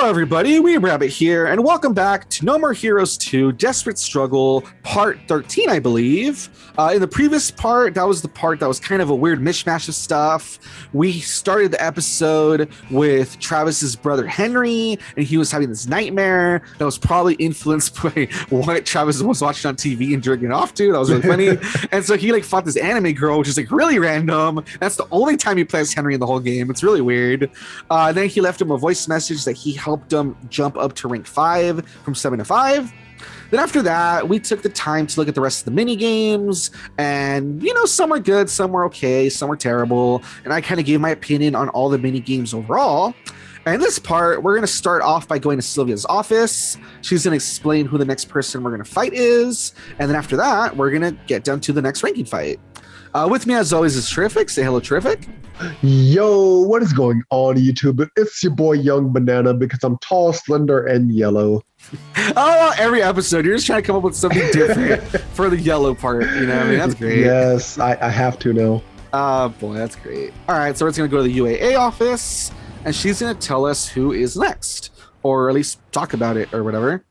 Hello everybody, Weeb Rabbit here, and welcome back to No More Heroes 2 Desperate Struggle, part 13, I believe. In the previous part, that was the part that was kind of a weird mishmash of stuff. We started the episode with Travis's brother Henry, and he was having this nightmare that was probably influenced by what Travis was watching on TV and jerking off to. That was really funny. And so he fought this anime girl, which is really random. That's the only time he plays Henry in the whole game. It's really weird. Then he left him a voice message that he helped him jump up to rank 5 from 7 to 5. Then after that, we took the time to look at the rest of the mini games, and some were good, some were okay, some were terrible, and I kind of gave my opinion on all the mini games overall. And in this part, we're going to start off by going to Sylvia's office. She's going to explain who the next person we're going to fight is, and then after that, we're going to get down to the next ranking fight. With me, as always, is Terrific. Say hello, Terrific. Yo, what is going on, YouTube? It's your boy Young Banana because I'm tall, slender, and yellow. Oh, every episode, you're just trying to come up with something different for the yellow part. That's great. Yes, I have to now. Oh, boy, that's great. All right, so we're just going to go to the UAA office, and she's going to tell us who is next, or at least talk about it or whatever.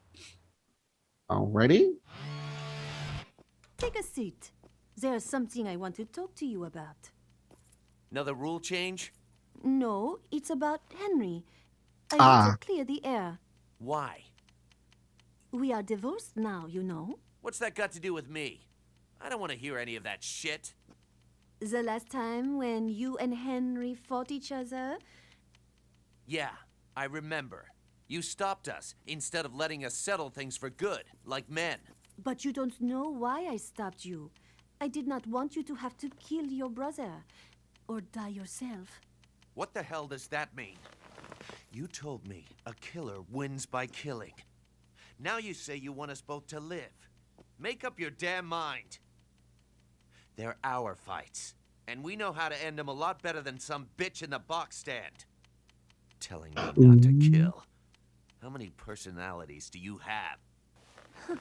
Alrighty. Take a seat. There's something I want to talk to you about. Another rule change? No, it's about Henry. I need to clear the air. Why? We are divorced now, you know. What's that got to do with me? I don't want to hear any of that shit. The last time when you and Henry fought each other? Yeah, I remember. You stopped us instead of letting us settle things for good, like men. But you don't know why I stopped you. I did not want you to have to kill your brother. Or die yourself. What the hell does that mean? You told me a killer wins by killing. Now you say you want us both to live. Make up your damn mind. They're our fights, and we know how to end them a lot better than some bitch in the box stand. Telling me not to kill. How many personalities do you have?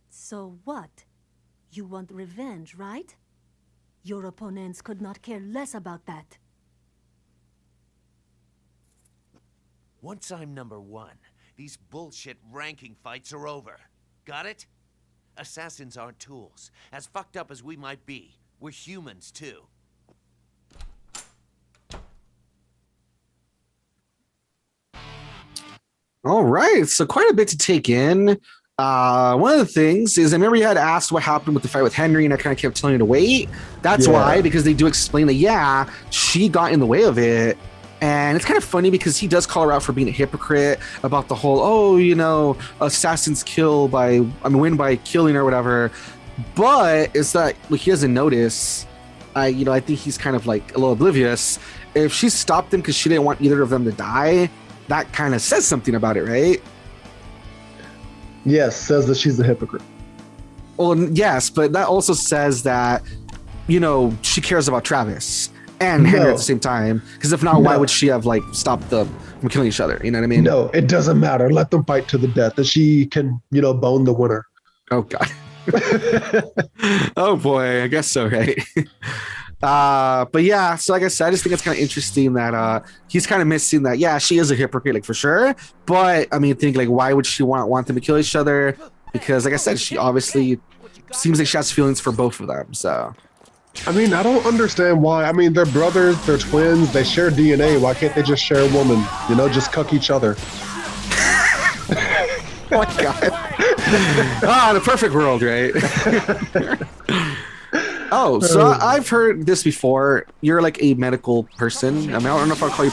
So what? You want revenge, right? Your opponents could not care less about that. Once I'm number 1, these bullshit ranking fights are over. Got it? Assassins aren't tools. As fucked up as we might be, we're humans too. All right, so quite a bit to take in. One of the things is, I remember you had asked what happened with the fight with Henry, and I kind of kept telling you to wait. That's why, because they do explain that, she got in the way of it. And it's kind of funny because he does call her out for being a hypocrite about the whole, assassins win by killing or whatever. But it's that he doesn't notice. I think he's kind of a little oblivious. If she stopped him because she didn't want either of them to die, that kind of says something about it, right? Yes, says that she's a hypocrite. Well, yes, but that also says that, she cares about Travis and Henry at the same time. Because if not, why would she have stopped them from killing each other? You know what I mean? No, it doesn't matter. Let them fight to the death, and she can, bone the winner. Oh God. Oh boy, I guess so, right? But yeah, so like I said, I just think it's kind of interesting that he's kind of missing that. Yeah, she is a hypocrite, for sure. But I mean, why would she want them to kill each other? Because like I said, she obviously seems like she has feelings for both of them. So I mean, I don't understand why. I mean, they're brothers, they're twins, they share DNA. Why can't they just share a woman? Just cuck each other. Oh my God. The perfect world, right? Oh, so I've heard this before. You're a medical person. I mean, I don't know if I'll call you.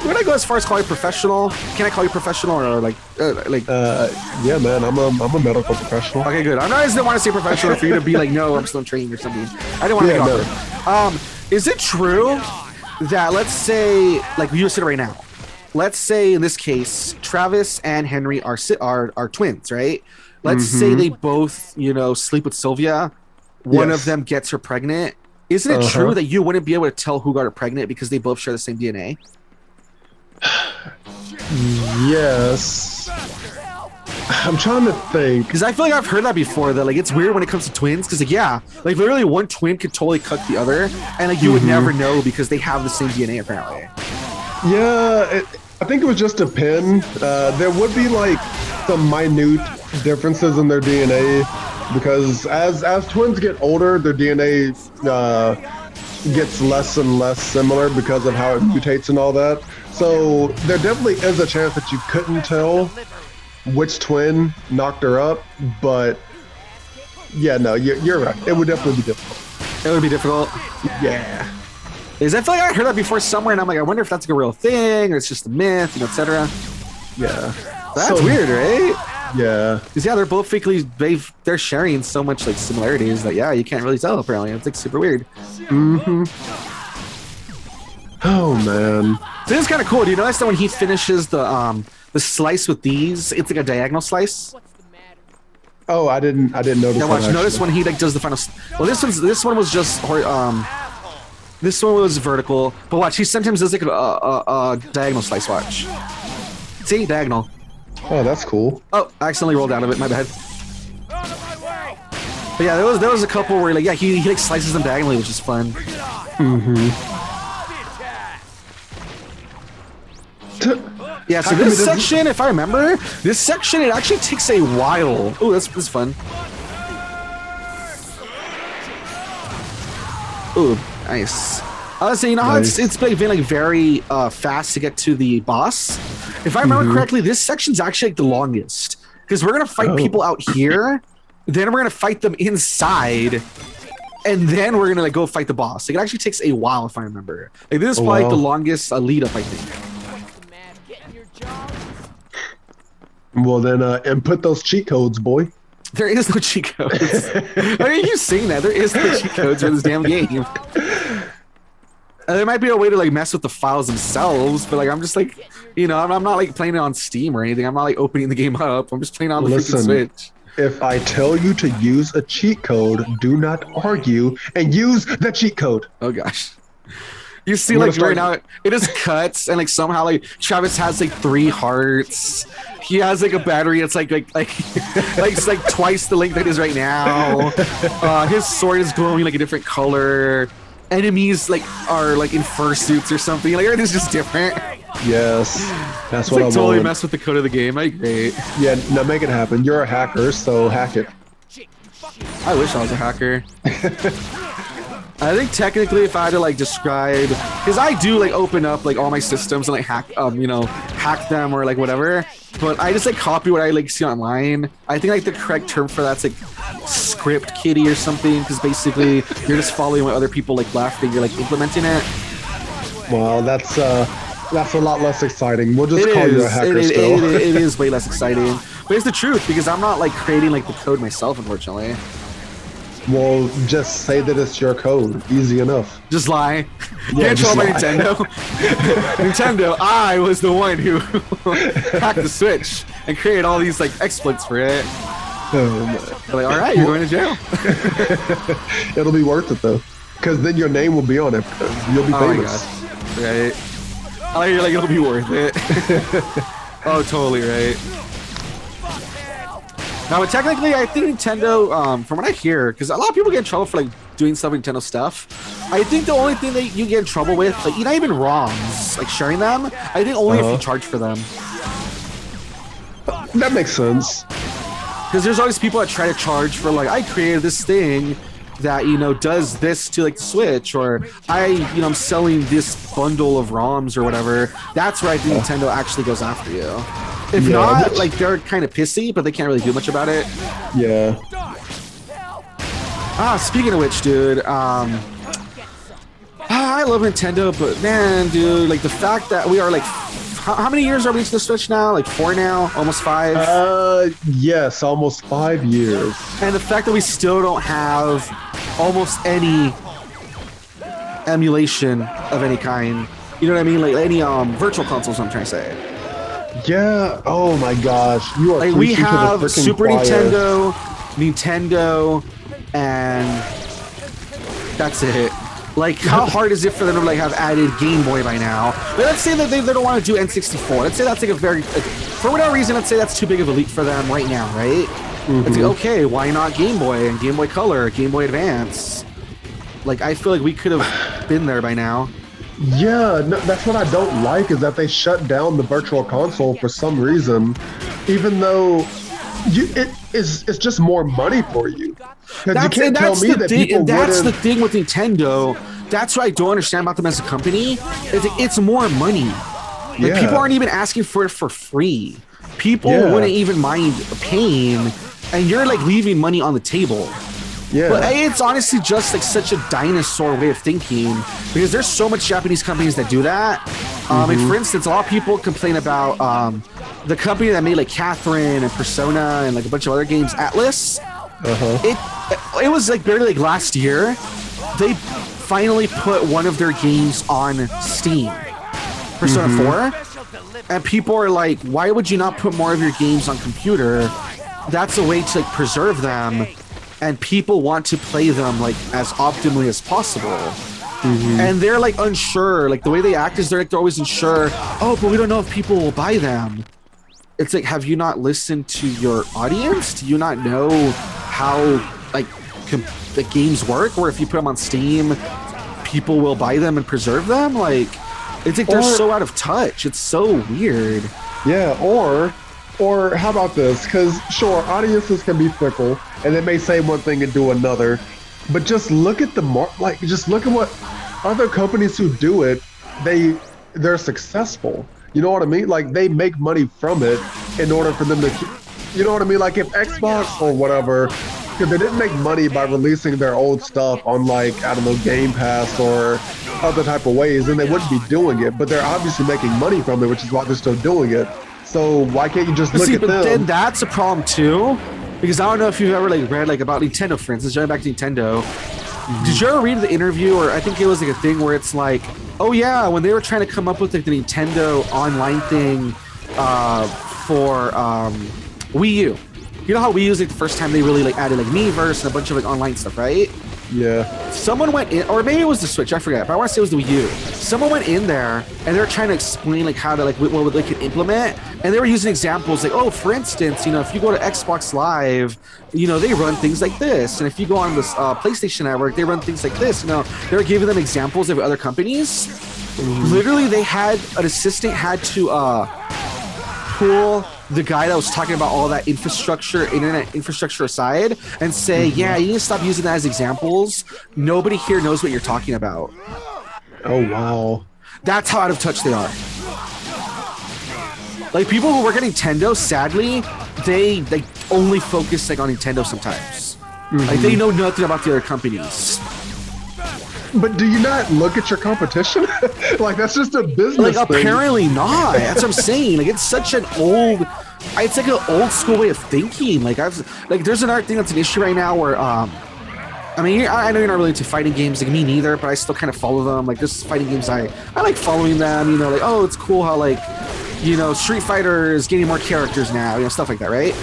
Would I go as far as call you professional? Can I call you professional or Yeah, man, I'm a medical professional. Okay, good. I just didn't want to say professional for you to be no, I'm still in training or something. I didn't want to be awkward. Is it true that, let's say, you sit right now, let's say in this case, Travis and Henry are twins, right? Let's say they both, sleep with Sylvia. One of them gets her pregnant. Isn't it true that you wouldn't be able to tell who got her pregnant because they both share the same DNA? Yes. I'm trying to think. Because I feel like I've heard that before, that it's weird when it comes to twins. Because literally one twin could totally cuck the other, and you would never know because they have the same DNA apparently. Yeah, I think it was just a pin. There would be like some minute differences in their DNA because as twins get older, their DNA gets less and less similar because of how it mutates and all that. So there definitely is a chance that you couldn't tell which twin knocked her up, but yeah, no, you're right. It would definitely be difficult. It would be difficult. Yeah. Is I feel like I heard that before somewhere, and I'm like, I wonder if that's like a real thing or it's just a myth, etc. Yeah. That's weird, right? Yeah. Because yeah, they're both fakely they're sharing so much like similarities that you can't really tell apparently. It's like super weird. Mm-hmm. Oh man. So this is kind of cool. Do you notice that when he finishes the slice with these, it's like a diagonal slice? Oh, I didn't notice. Yeah, watch. That, notice when he like does the final. Well, this one was just this one was vertical, but watch. He sometimes does like a diagonal slice. Watch. See, diagonal. Oh, that's cool. Oh, I accidentally rolled out of it. My bad. But yeah, there was a couple where like he like slices them diagonally, which is fun. Mm-hmm. Yeah, so this section, if I remember, this section, it actually takes a while. Oh, that's fun. Ooh, nice. I was saying, you know how it's been like very fast to get to the boss? If I remember correctly, this section's actually like the longest. Because we're going to fight people out here, then we're going to fight them inside, and then we're going to like go fight the boss. Like, it actually takes a while, if I remember. Like, this is probably like the longest lead up, I think. Well then, input those cheat codes, boy. There is no cheat codes. Why are you saying that? There is no cheat codes for this damn game. There might be a way to like mess with the files themselves, but like I'm just like, you know, I'm not like playing it on Steam or anything. I'm not like opening the game up. I'm just playing on the freaking Switch. If I tell you to use a cheat code, do not argue and use the cheat code. Oh gosh. You see, like right now, it just cuts, and like somehow, like Travis has like 3 hearts. He has like a battery that's like it's like twice the length that it is right now. His sword is glowing like a different color. Enemies like are like in fursuits or something. Like everything's just different. Yes, that's it's what like I totally want. mess with the code of the game. I agree. Yeah, no, make it happen. You're a hacker, so hack it. I wish I was a hacker. I think technically, if I had to like describe, because I do like open up like all my systems and like hack, hack them or like whatever. But I just like copy what I like see online. I think like the correct term for that's like script kiddie or something, because basically you're just following what other people like left and you're like implementing it. Well, that's a lot less exciting. We'll just call you a hacker still. It is way less exciting, but it's the truth because I'm not like creating like the code myself, unfortunately. Well, just say that it's your code. Easy enough. Just lie. Yeah, Can't just by lie. Nintendo. Nintendo, I was the one who hacked the Switch and created all these like exploits for it. Oh, They're like, all right, you're going to jail. It'll be worth it though, because then your name will be on it. You'll be famous. Oh my God. Right. I like you're like it'll be worth it. Oh, totally right. Now, but technically, I think Nintendo, from what I hear, because a lot of people get in trouble for like doing stuff with Nintendo stuff. I think the only thing that you get in trouble with, like not even ROMs, like sharing them, I think only if you charge for them. That makes sense. Because there's always people that try to charge for like, I created this thing that, you know, does this to like the Switch, or I'm selling this bundle of ROMs or whatever. That's where I think Nintendo actually goes after you. If not, like they're kind of pissy, but they can't really do much about it. Yeah. Speaking of which, dude, I love Nintendo, but man, dude, like the fact that we are like, how many years are we into the Switch now? Like 4 now, almost 5. Yes, almost 5 years. And the fact that we still don't have almost any emulation of any kind. You know what I mean? Like any virtual consoles. I'm trying to say. Yeah. Oh my gosh, you are. Like we preaching to the have frickin' Super choir. Nintendo, and that's it. Like, how hard is it for them to like have added Game Boy by now? But let's say that they don't want to do N64. Let's say that's like a very, for whatever reason, let's say that's too big of a leap for them right now, right? It's like, okay, why not Game Boy and Game Boy Color, Game Boy Advance? Like, I feel like we could have been there by now. Yeah, no, that's what I don't like is that they shut down the virtual console for some reason, even though it's just more money for you. Because you can't tell me that people and that's the wouldn't. thing with Nintendo. That's what I don't understand about them as a company. Is it's more money. Like Yeah. people aren't even asking for it for free. People Yeah. wouldn't even mind paying, and you're like leaving money on the table. Yeah. But it's honestly just like such a dinosaur way of thinking because there's so much Japanese companies that do that. Like for instance, a lot of people complain about the company that made like Catherine and Persona and like a bunch of other games, Atlas. It was like barely like last year. They finally put one of their games on Steam, Persona 4, and people are like, "Why would you not put more of your games on computer? That's a way to like preserve them." And people want to play them like as optimally as possible. And they're like unsure. Like the way they act is they're always unsure. Oh, but we don't know if people will buy them. It's like, have you not listened to your audience? Do you not know how like the games work? Or if you put them on Steam, people will buy them and preserve them? Like, it's like they're so out of touch. It's so weird. Yeah, or how about this? Because sure, audiences can be fickle, and they may say one thing and do another, but just look at just look at what other companies who do it. They're successful. You know what I mean? Like they make money from it in order for them to, you know what I mean? Like if Xbox or whatever, because they didn't make money by releasing their old stuff on like I don't know Game Pass or other type of ways, then they wouldn't be doing it. But they're obviously making money from it, which is why they're still doing it. So why can't you just look at them? But then that's a problem too, because I don't know if you've ever like read like about Nintendo, for instance. Going back to Nintendo, did you ever read the interview, or I think it was like a thing where it's like, oh yeah, when they were trying to come up with like the Nintendo online thing for Wii U. You know how Wii U was like the first time they really like added like Miiverse and a bunch of like online stuff, right? Yeah. Someone went in, or maybe it was the Switch, I forget, but I want to say it was the Wii U. Someone went in there and they were trying to explain like how to like what they could implement, and they were using examples like, oh, for instance, you know, if you go to Xbox Live, you know, they run things like this, and if you go on this PlayStation Network, they run things like this. You know, they were giving them examples of other companies. Literally, they had an assistant had to pull the guy that was talking about all that infrastructure, internet infrastructure aside, and say, yeah, you need to stop using that as examples. Nobody here knows what you're talking about. Oh, wow. That's how out of touch they are. Like, people who work at Nintendo, sadly, they only focus like on Nintendo sometimes. Like, they know nothing about the other companies. But do you not look at your competition? Like, that's just a business Like, thing. apparently not. That's what I'm saying. Like, it's such an old... It's like an old school way of thinking. Like, there's another thing that's an issue right now where, I mean, I know you're not really into fighting games, like me neither, but I still kind of follow them. Like, there's fighting games, I like following them, you know, like, oh, it's cool how, like, you know, Street Fighter is getting more characters now, you know, stuff like that, right?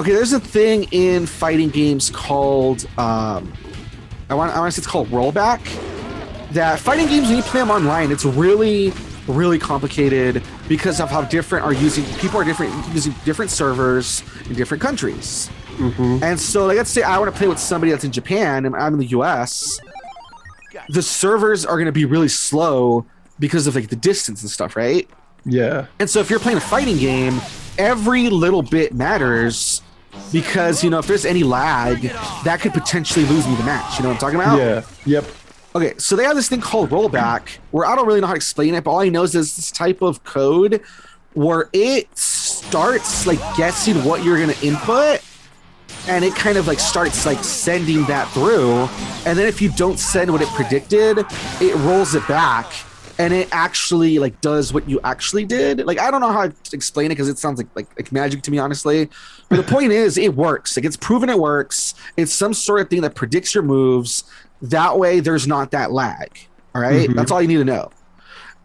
Okay, there's a thing in fighting games called, I want to say it's called rollback. That fighting games, when you play them online, it's really, really complicated because of how people are using different servers in different countries. And so, like, let's say I want to play with somebody that's in Japan and I'm in the US. The servers are going to be really slow because of like the distance and stuff, right? Yeah. And so if you're playing a fighting game, every little bit matters because, you know, if there's any lag, that could potentially lose me the match. You know what I'm talking about? Yeah. Yep. Okay, so they have this thing called rollback where I don't really know how to explain it, but all I know is there's this type of code where it starts like guessing what you're going to input, and it kind of like starts like sending that through, and then if you don't send what it predicted, it rolls it back, and it actually like does what you actually did. Like, I don't know how to explain it because it sounds like magic to me, honestly. But the point is, it works. Like, it's proven it works. It's some sort of thing that predicts your moves. That way, there's not that lag. All right? That's all you need to know.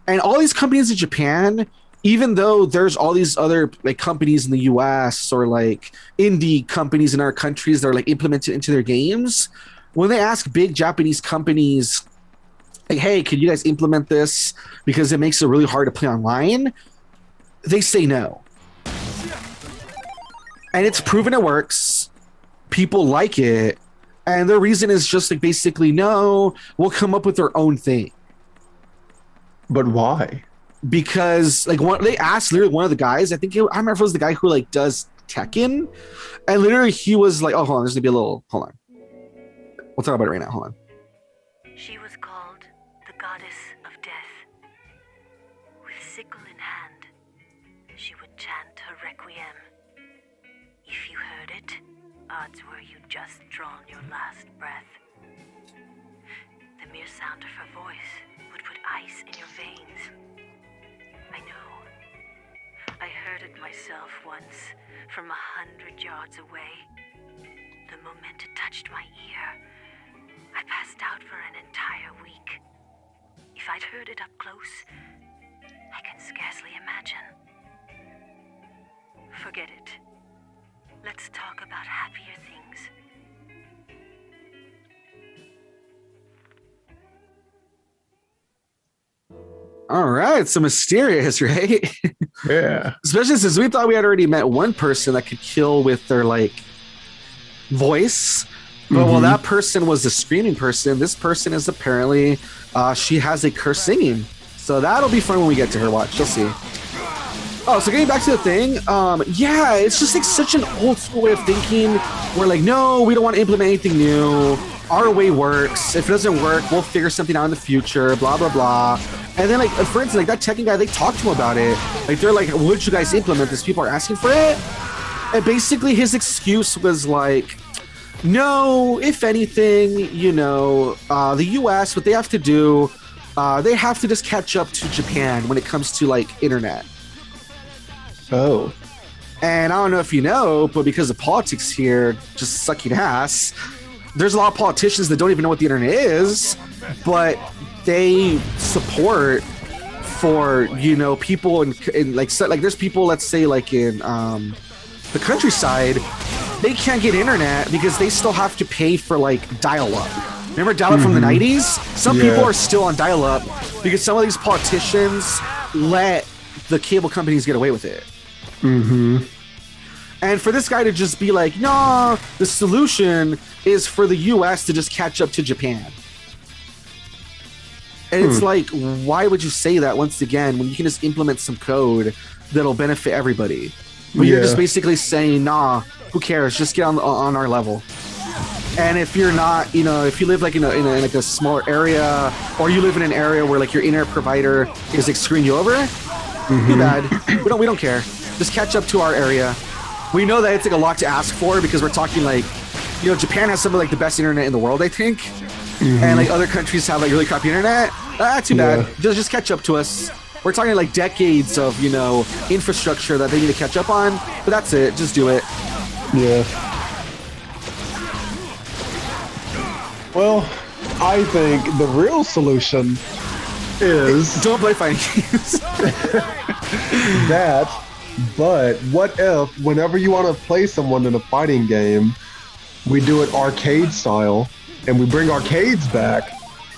And all these companies in Japan, even though there's all these other like companies in the US or like indie companies in our countries that are like implemented into their games, when they ask big Japanese companies, like, hey, can you guys implement this because it makes it really hard to play online? They say no. And it's proven it works. People like it. And their reason is just like basically, no, we'll come up with our own thing. But why? Because like they asked literally one of the guys, I remember if it was the guy who like does Tekken, and literally he was like, oh, hold on, there's gonna be a little, hold on. We'll talk about it right now, hold on. She was called the goddess of death. With sickle in hand, she would chant her requiem. If you heard it, odds were you'd just drawn your last breath. The mere sound of her voice would put ice in your veins. I know. I heard it myself once, from 100 yards away. The moment it touched my ear, I passed out for an entire week. If I'd heard it up close, I can scarcely imagine. Forget it. Let's talk about happier things. All right, so mysterious, right? Yeah. Especially since we thought we had already met one person that could kill with their like voice. But while that person was the screaming person, this person is apparently she has a curse singing. So that'll be fun when we get to her. Watch, you'll see. Oh, so getting back to the thing, yeah, it's just like such an old school way of thinking. We're like, no, we don't want to implement anything new. Our way works. If it doesn't work, we'll figure something out in the future, blah, blah, blah. And then, like, for instance, like that Tekken guy, they talked to him about it. Like, they're like, would you guys implement this? People are asking for it. And basically his excuse was like, no, if anything, you know, the US, what they have to do, they have to just catch up to Japan when it comes to, like, internet. Oh. And I don't know if you know, but because of politics here just sucking ass, there's a lot of politicians that don't even know what the internet is, but they support for, you know, people in like there's people, let's say like in the countryside, they can't get internet because they still have to pay for like dial-up. Remember dial-up from the 90s? Some people are still on dial-up because some of these politicians let the cable companies get away with it. And for this guy to just be like, no, the solution is for the US to just catch up to Japan. And it's like, why would you say that once again when you can just implement some code that'll benefit everybody? But you're just basically saying, nah, who cares? Just get on our level. And if you're not, you know, if you live like in like a smaller area, or you live in an area where like your internet provider is like screwing you over, too bad. We don't care. Just catch up to our area. We know that it's like a lot to ask for because we're talking like, you know, Japan has some of like the best internet in the world, I think. And like other countries have like really crappy internet. Too bad. Just catch up to us. We're talking like decades of, you know, infrastructure that they need to catch up on. But that's it. Just do it. Yeah. Well, I think the real solution is don't play fighting games. that. But what if whenever you want to play someone in a fighting game, we do it arcade style and we bring arcades back,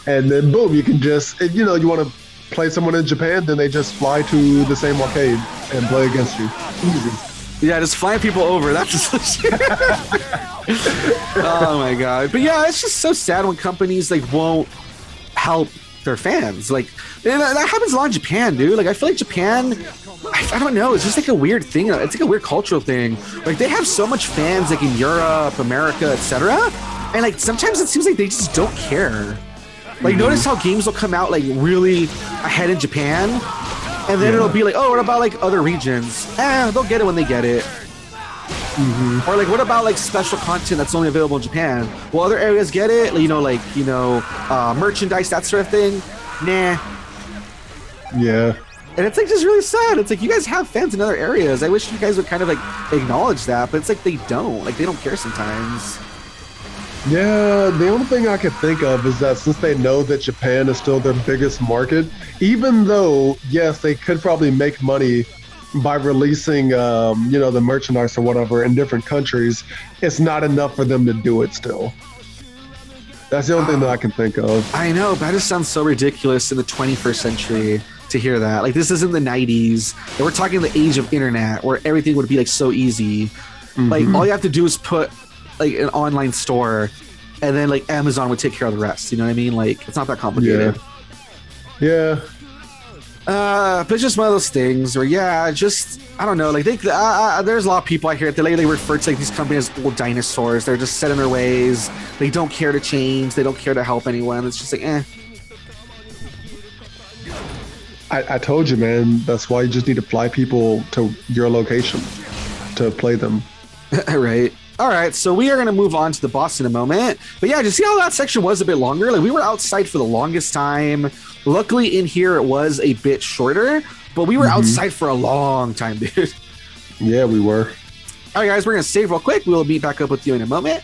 and then boom, you can just, you know, you want to play someone in Japan, then they just fly to the same arcade and play against you. Easy. Yeah, just flying people over. That's the solution. Oh my god. But yeah, it's just so sad when companies like won't help their fans. Like that happens a lot in Japan, dude. Like I feel like Japan, I don't know, it's just like a weird thing. It's like a weird cultural thing. Like they have so much fans like in Europe, America, etc. And like sometimes it seems like they just don't care. Like notice how games will come out like really ahead in Japan, and then it'll be like, oh, what about like other regions? They'll get it when they get it. Or like, what about like special content that's only available in Japan? Well, other areas get it, like merchandise, that sort of thing. Nah. Yeah. And it's like just really sad. It's like you guys have fans in other areas. I wish you guys would kind of like acknowledge that, but it's like they don't. Like they don't care sometimes. Yeah, the only thing I could think of is that since they know that Japan is still their biggest market, even though, yes, they could probably make money by releasing, the merchandise or whatever in different countries, it's not enough for them to do it still. That's the only thing that I can think of. I know, but that just sounds so ridiculous in the 21st century to hear that. Like, this isn't the 90s. And we're talking the age of internet where everything would be, like, so easy. Like, all you have to do is put, like, an online store and then like Amazon would take care of the rest. You know what I mean? Like it's not that complicated. Yeah. But it's just one of those things where, just I don't know. Like there's a lot of people I hear that they refer to like these companies as old dinosaurs. They're just set in their ways. They don't care to change. They don't care to help anyone. It's just like, eh. I told you, man. That's why you just need to fly people to your location to play them. Right. All right, so we are going to move on to the boss in a moment. But yeah, just see how that section was a bit longer? Like we were outside for the longest time. Luckily in here it was a bit shorter, but we were outside for a long time, dude. Yeah, we were. All right, guys, we're going to save real quick. We'll meet back up with you in a moment.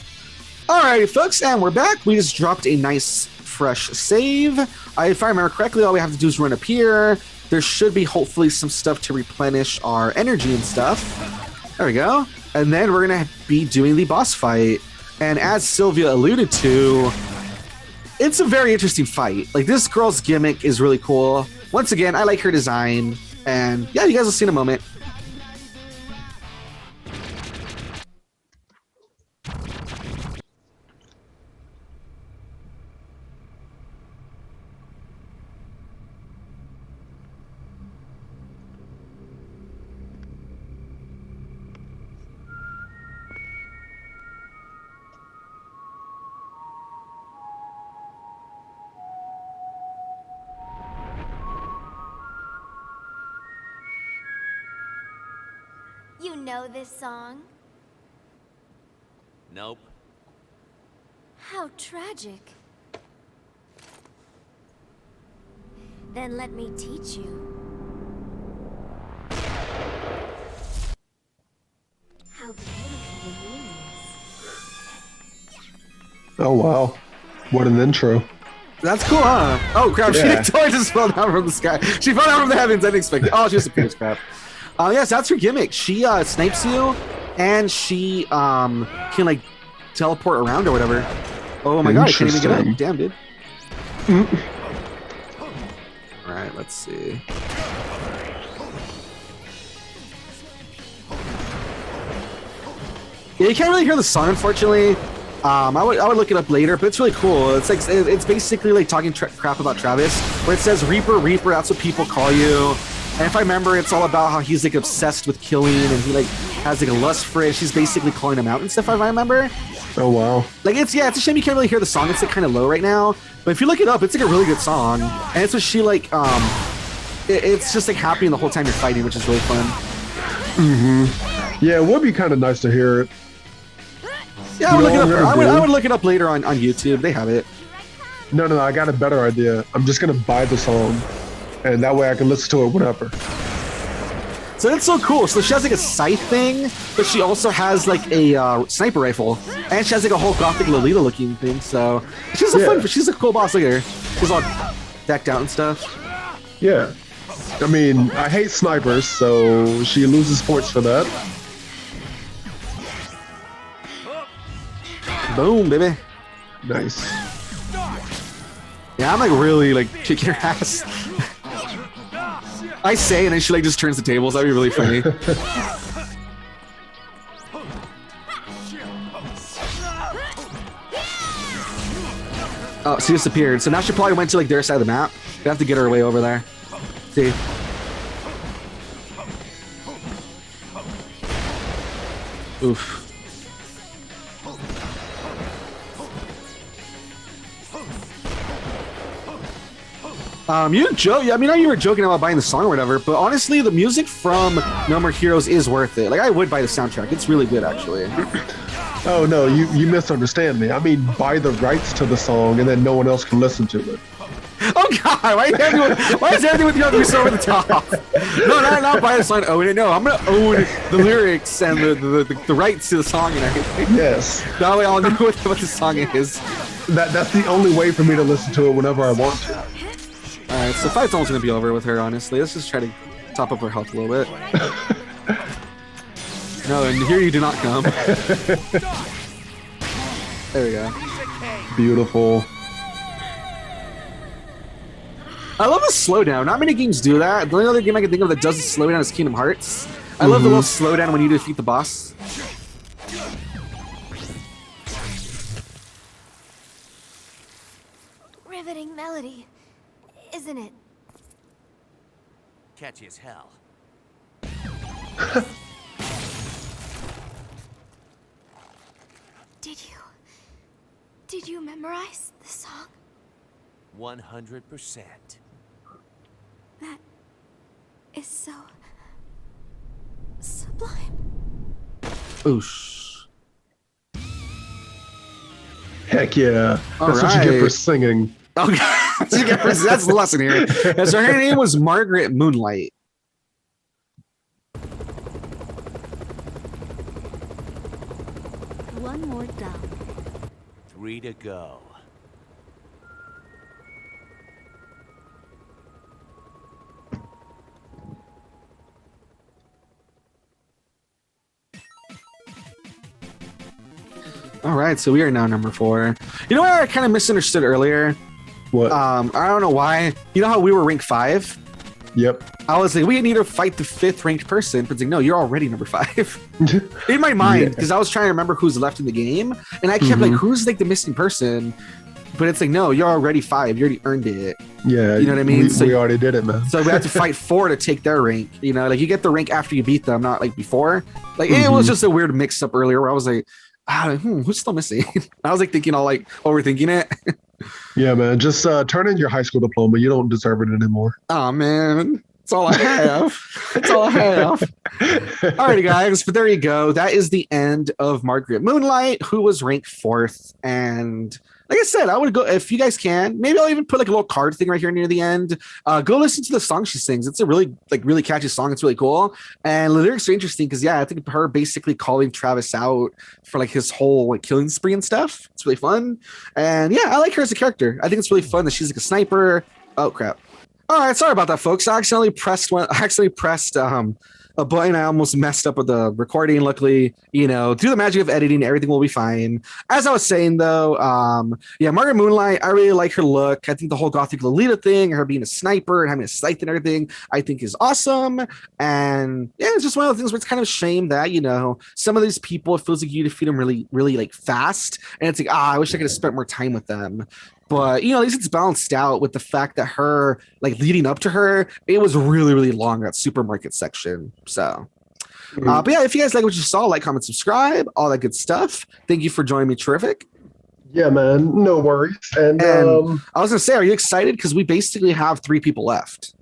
All right, folks, and we're back. We just dropped a nice fresh save. If I remember correctly, all we have to do is run up here. There should be hopefully some stuff to replenish our energy and stuff. There we go. And then we're going to be doing the boss fight. And as Sylvia alluded to, it's a very interesting fight. Like, this girl's gimmick is really cool. Once again, I like her design. And yeah, you guys will see in a moment. You know this song? Nope. How tragic. Then let me teach you. How beautiful the moon is. Oh, wow. What an intro. That's cool, huh? Oh, crap. Yeah. She totally just fell down from the sky. She fell down from the heavens unexpected. Oh, she just appears, crap. Yes, that's her gimmick. She snipes you, and she can, like, teleport around or whatever. Oh, my God. I can't even get up. Damn, dude. All right, let's see. Yeah, you can't really hear the song, unfortunately. I would look it up later, but it's really cool. It's like it's basically like talking crap about Travis, where it says Reaper, Reaper. That's what people call you. And if I remember, it's all about how he's like obsessed with killing, and he like has like a lust for it. She's basically calling him out and stuff. If I remember. Oh wow. Like it's a shame you can't really hear the song. It's like kind of low right now. But if you look it up, it's like a really good song, and it's what she like. It's just like happening the whole time you're fighting, which is really fun. Yeah, it would be kind of nice to hear it. Yeah, I would look it up. I would look it up later on YouTube. They have it. No, I got a better idea. I'm just gonna buy the song, and that way I can listen to it whenever. So that's so cool. So she has like a scythe thing, but she also has like a sniper rifle, and she has like a whole gothic Lolita looking thing. So she's a fun. She's a cool boss. Look at her. She's all decked out and stuff. Yeah. I mean, I hate snipers, so she loses points for that. Boom, baby. Nice. Yeah, I'm like really like kicking her ass. I say, and then she like just turns the tables. That'd be really funny. Oh, she disappeared. So now she probably went to like their side of the map. We have to get her way over there. See. Oof. You joke. I mean, I know you were joking about buying the song or whatever, but honestly, the music from No More Heroes is worth it. Like, I would buy the soundtrack. It's really good, actually. Oh no, you misunderstand me. I mean, buy the rights to the song, and then no one else can listen to it. Oh God! Why is everything with you have to be so over the top? No, not buy the song. Own it. No, I'm gonna own the lyrics and the rights to the song and everything. Yes. That way, I'll know what the song is. That's the only way for me to listen to it whenever I want to. All right, so fight's almost gonna be over with her. Honestly, let's just try to top up her health a little bit. No, and here you do not come. There we go. Beautiful. I love the slowdown. Not many games do that. The only other game I can think of that does the slowdown is Kingdom Hearts. I love the little slowdown when you defeat the boss. as hell. Did you memorize the song? 100%. That is so sublime. Oosh. Heck yeah. All That's what you get for right. singing. Okay, that's the lesson here. And so her name was Margaret Moonlight. One more down. 3 to go. All right, so we are now number 4. You know what I kind of misunderstood earlier? What? I don't know why. You know how we were rank 5? Yep. I was like, we need to fight the 5th ranked person. But it's like, no, you're already number 5. In my mind, because I was trying to remember who's left in the game, and I kept like, who's like the missing person? But it's like, no, you're already 5. You already earned it. Yeah. You know what I mean? We already did it, man. So we have to fight 4 to take their rank. You know, like you get the rank after you beat them, not like before. Like it was just a weird mix up earlier where I was like, who's still missing? I was like thinking all like overthinking it. Yeah, man. Just turn in your high school diploma. You don't deserve it anymore. Oh man. That's all I have. That's all I have. Alrighty, guys. But there you go. That is the end of Margaret Moonlight, who was ranked 4th. And like I said, I would go if you guys can. Maybe I'll even put like a little card thing right here near the end. Go listen to the song she sings. It's a really catchy song. It's really cool, and the lyrics are interesting because I think her basically calling Travis out for like his whole like killing spree and stuff. It's really fun, and yeah, I like her as a character. I think it's really fun that she's like a sniper. Oh crap! All right, sorry about that, folks. I accidentally pressed a button. I almost messed up with the recording. Luckily, through the magic of editing, everything will be fine. As I was saying, though, Margaret Moonlight, I really like her look. I think the whole Gothic Lolita thing, her being a sniper and having a scythe and everything, I think is awesome. And yeah, it's just one of the things where it's kind of a shame that, some of these people, it feels like you defeat them really, really like fast. And it's like, I wish I could have spent more time with them. But, at least it's balanced out with the fact that her, like, leading up to her, it was really, really long, that supermarket section. So, but yeah, if you guys like what you saw, like, comment, subscribe, all that good stuff. Thank you for joining me. Terrific. Yeah, man. No worries. And I was going to say, are you excited? Because we basically have 3 people left.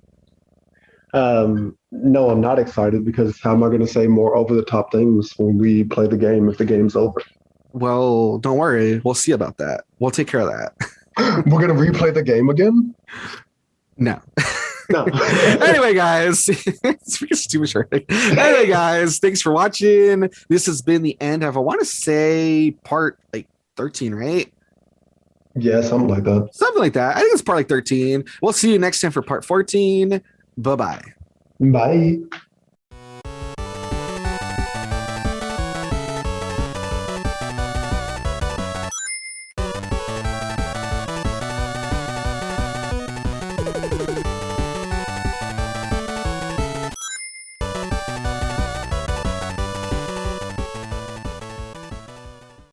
no, I'm not excited because how am I going to say more over-the-top things when we play the game if the game's over? Well, don't worry. We'll see about that. We'll take care of that. We're going to replay the game again? No. No. Anyway, guys, it's freaking stupid short. Anyway, guys, thanks for watching. This has been the end of, I want to say, part like 13, right? Yeah, something like that. Something like that. I think it's part like 13. We'll see you next time for part 14. Bye-bye. Bye.